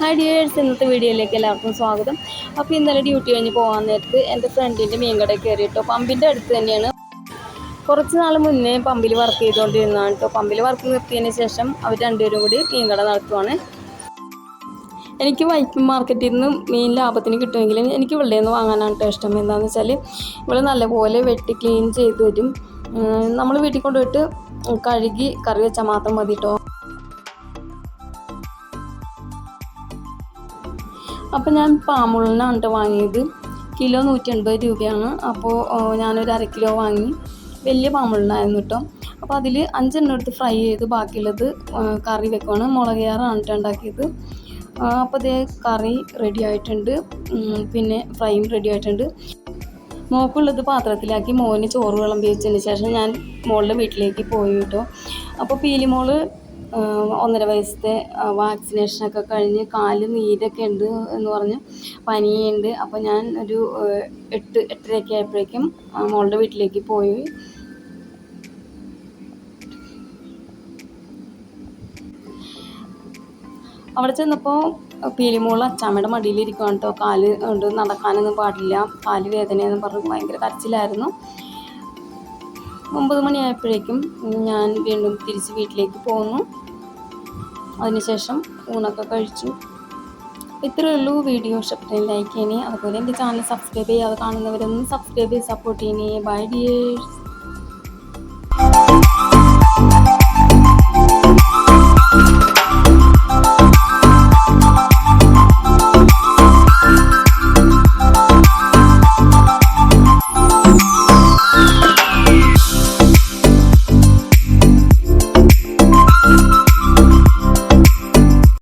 Hi dears, ഇന്നത്തെ വീഡിയോയിലേക്ക് എല്ലാവർക്കും സ്വാഗതം. അപ്പോൾ ഇന്നലെ ഡ്യൂട്ടി കഴിഞ്ഞ് പോകാൻ നേരത്ത് എൻ്റെ ഫ്രണ്ടിൻ്റെ മീൻ കടയിൽ കയറിയിട്ടോ. പമ്പിൻ്റെ അടുത്ത് തന്നെയാണ്. കുറച്ച് നാൾ മുന്നേ പമ്പിൽ വർക്ക് ചെയ്തുകൊണ്ടിരുന്നതാണ് കേട്ടോ. പമ്പിൽ വർക്ക് നിർത്തിയതിന് ശേഷം അവർ രണ്ടുപേരും കൂടി മീൻ കട നടത്തുവാണ്. എനിക്ക് വൈക്കം മാർക്കറ്റിൽ നിന്ന് മീൻ ലാഭത്തിന് കിട്ടുമെങ്കിലും എനിക്ക് ഇവിടെ നിന്ന് വാങ്ങാനാണ് കേട്ടോ ഇഷ്ടം. എന്താണെന്ന് വെച്ചാൽ ഇവിടെ നല്ലപോലെ വെട്ടി ക്ലീൻ ചെയ്ത് തരും. നമ്മൾ വീട്ടിൽ കൊണ്ടുപോയിട്ട് കഴുകി കറി വെച്ചാൽ മാത്രം മതി കേട്ടോ. അപ്പോൾ ഞാൻ പാമുള്ളിനാണ് കേട്ടോ വാങ്ങിയത്. കിലോ 180 രൂപയാണ്. അപ്പോൾ ഞാനൊരു 1/2 കിലോ വാങ്ങി. വലിയ പാമുള്ളിനായിരുന്നു കേട്ടോ. അപ്പോൾ അതിൽ 5 എണ്ണം എടുത്ത് ഫ്രൈ ചെയ്ത് ബാക്കിയുള്ളത് കറി വെക്കുവാണ്. മുളക് ചാറാണ് കേട്ടോ ഉണ്ടാക്കിയത്. അപ്പോൾ അതേ കറി റെഡി ആയിട്ടുണ്ട്, പിന്നെ ഫ്രൈയും റെഡി ആയിട്ടുണ്ട്. മോക്കുള്ളത് പാത്രത്തിലാക്കി മോന് ചോറ് വിളമ്പി വെച്ചതിന് ശേഷം ഞാൻ മോളുടെ വീട്ടിലേക്ക് പോയി കേട്ടോ. അപ്പോൾ പീലി മോള് 1.5 വയസ്സത്തെ വാക്സിനേഷനൊക്കെ കഴിഞ്ഞ് കാല് നീരൊക്കെ ഉണ്ട് എന്ന് പറഞ്ഞ് പനിയുണ്ട്. അപ്പോൾ ഞാൻ ഒരു 8-8:30 ആയപ്പോഴേക്കും മോളുടെ വീട്ടിലേക്ക് പോയി. അവിടെ ചെന്നപ്പോൾ പീലിമോൾ അച്ചാമ്മയുടെ മടിയിലിരിക്കുകയാണ് കേട്ടോ. കാല് കൊണ്ട് നടക്കാനൊന്നും പാടില്ല, കാല് വേദനയെന്ന് പറഞ്ഞ് ഭയങ്കര കരച്ചിലായിരുന്നു. 9 മണിയായപ്പോഴേക്കും ഞാൻ വീണ്ടും തിരിച്ച് വീട്ടിലേക്ക് പോന്നു. അതിനുശേഷം ഊണൊക്കെ കഴിച്ചു. ഇത്രയേ ഉള്ളൂ. വീഡിയോ ഇഷ്ടപ്പെട്ടെങ്കിൽ ലൈക്ക് ചെയ്യണേ. അതുപോലെ എൻ്റെ ചാനൽ സബ്സ്ക്രൈബ് ചെയ്യാതെ കാണുന്നവരൊന്നും സബ്സ്ക്രൈബ് ചെയ്ത് സപ്പോർട്ട് ചെയ്യണേ. Bye dears.